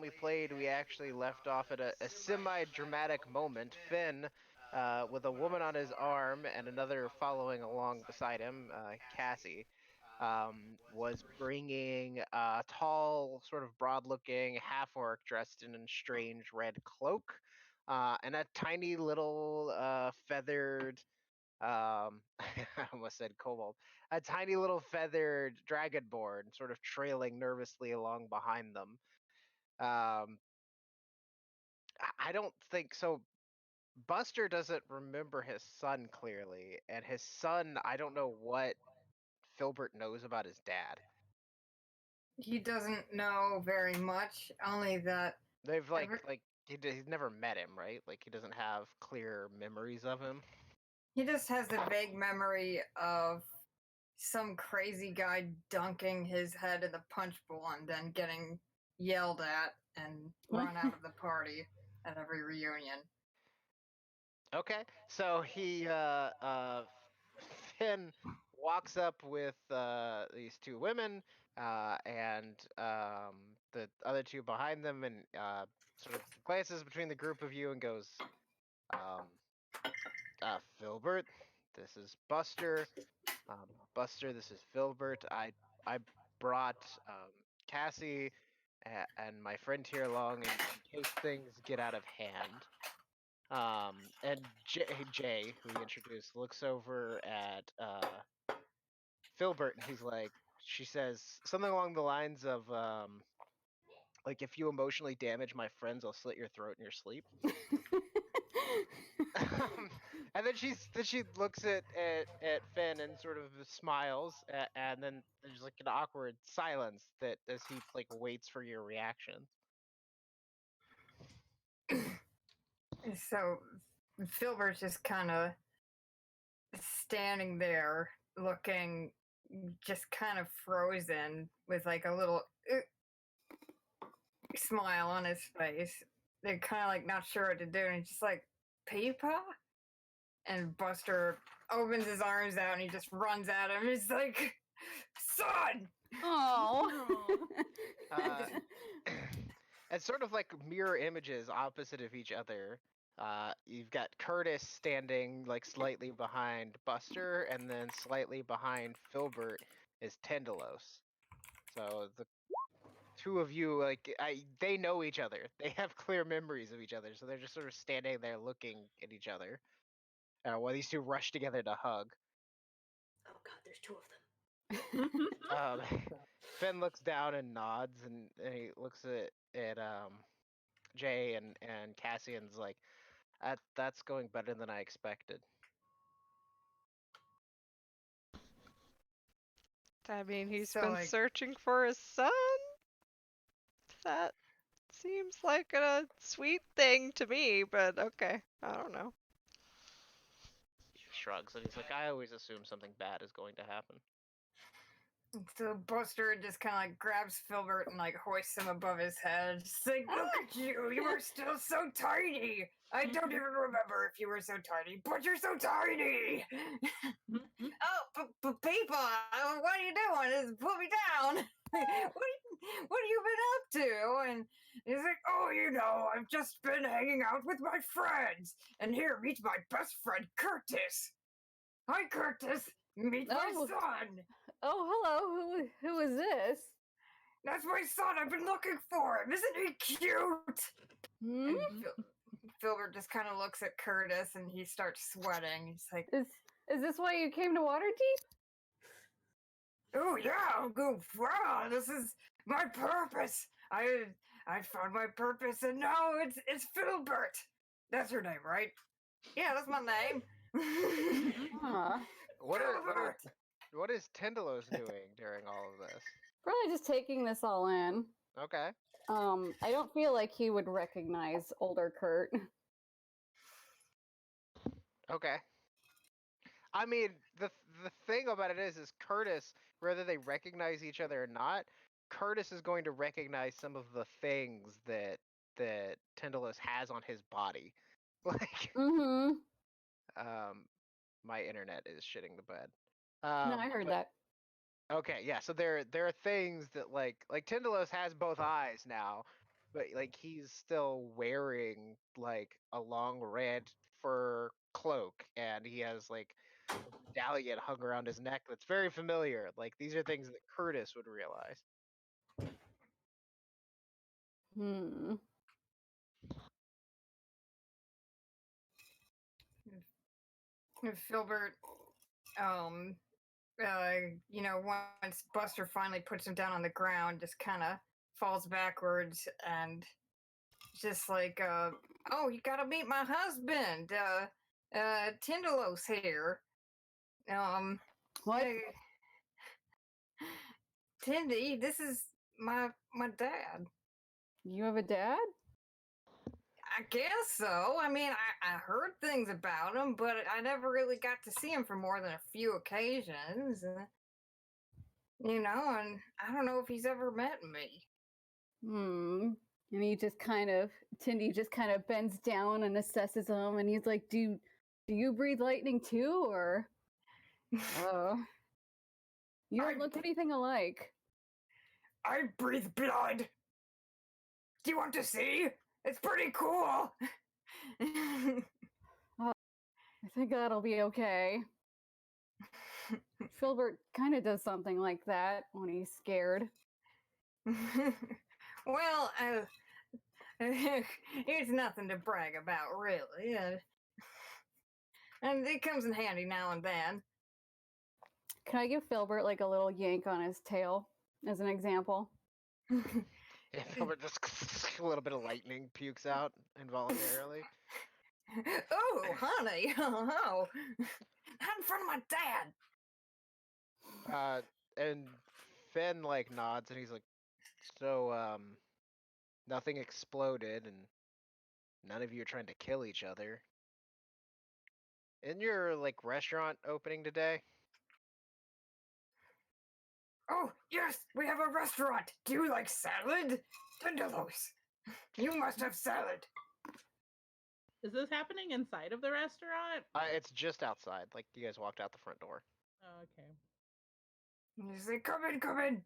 time we played, we actually left off at a semi-dramatic moment. Finn, with a woman on his arm and another following along beside him, Cassie, was bringing a tall, sort of broad-looking half-orc dressed in a strange red cloak, and a tiny little feathered I almost said kobold. A tiny little feathered dragonborn sort of trailing nervously along behind them. Um, I don't think so. Buster doesn't remember his son clearly, and his son, I don't know what Filbert knows about his dad. He doesn't know very much, only that They've he's never met him, right? Like he doesn't have clear memories of him. he just has a vague memory of some crazy guy dunking his head in the punch bowl and then getting yelled at and run out of the party at every reunion. Okay, so Finn walks up with these two women and the other two behind them, and sort of glances between the group of you and goes, "Filbert, this is Buster. Buster, this is Filbert. I brought Cassie and my friend here along in case things get out of hand." And Jay, who he introduced, looks over at Filbert, and she says something along the lines of, like, if you emotionally damage my friends, I'll slit your throat in your sleep. And then she looks at Finn and sort of smiles, and then there's like an awkward silence that as he like waits for your reaction. So Filbert's just kind of standing there looking just kind of frozen with like a little smile on his face. They're kind of like not sure what to do, and he's just like, Peepa? And Buster opens his arms out and he just runs at him. He's like, son! Oh. And sort of like mirror images opposite of each other. You've got Curtis standing like slightly behind Buster, and then slightly behind Filbert is Tendalos. So the two of you, they know each other. They have clear memories of each other, so they're just sort of standing there looking at each other. While these two rush together to hug. Oh god, there's two of them. Finn looks down and nods, and he looks at Jay and Cassian's like, that's going better than I expected. I mean, he's So, been like- searching for his son? That seems like a sweet thing to me, but okay. I don't know. He shrugs, and he's like, I always assume something bad is going to happen. So Buster just kind of like grabs Filbert and like hoists him above his head. Just like, look at you, you are still so tiny. I don't even remember if you were so tiny, but you're so tiny. Oh, but people, what are you doing? Just put me down. what have you been up to? And he's like, oh, you know, I've just been hanging out with my friends. And here, meet my best friend, Curtis. Hi, Curtis. Meet my son. Oh, hello. Who is this? That's my son. I've been looking for him. Isn't he cute? Hmm? And Filbert just kind of looks at Curtis and he starts sweating. He's like, Is this why you came to Waterdeep? oh yeah, wow, this is my purpose. I found my purpose, and now it's Filbert. That's your name, right? Yeah, that's my name. Huh. What is Tendalos doing during all of this? Probably just taking this all in. Okay. I don't feel like he would recognize older Kurt. Okay. I mean, the thing about it is Curtis, whether they recognize each other or not, Curtis is going to recognize some of the things that Tendalos has on his body. Like, my internet is shitting the bed. No, I heard that. Okay, yeah. So there are things that like Tendalos has both eyes now, but like he's still wearing like a long red fur cloak, and he has like a medallion hung around his neck that's very familiar. Like these are things that Curtis would realize. Hmm. Filbert, once Buster finally puts him down on the ground, just kind of falls backwards and just like, oh, you gotta meet my husband, Tindalos here. What? Tindy, this is my dad. You have a dad? I guess so. I mean, I heard things about him, but I never really got to see him for more than a few occasions. And I don't know if he's ever met me. Hmm. And Tindy just kind of bends down and assesses him, and he's like, "Do you breathe lightning too, or?" You don't look anything alike. I breathe blood. Do you want to see? It's pretty cool. I think that'll be okay. Filbert kind of does something like that when he's scared. Well, it's nothing to brag about, really. And it comes in handy now and then. Can I give Filbert like a little yank on his tail as an example? And Filbert just a little bit of lightning pukes out involuntarily. Oh, honey. Oh, not in front of my dad. And Finn like nods and he's like, so nothing exploded and none of you are trying to kill each other. Isn't your like restaurant opening today? Oh, yes, we have a restaurant. Do you like salad? Tendelos. You must have salad. Is this happening inside of the restaurant? It's just outside. Like you guys walked out the front door. Oh, okay. You say, come in, come in.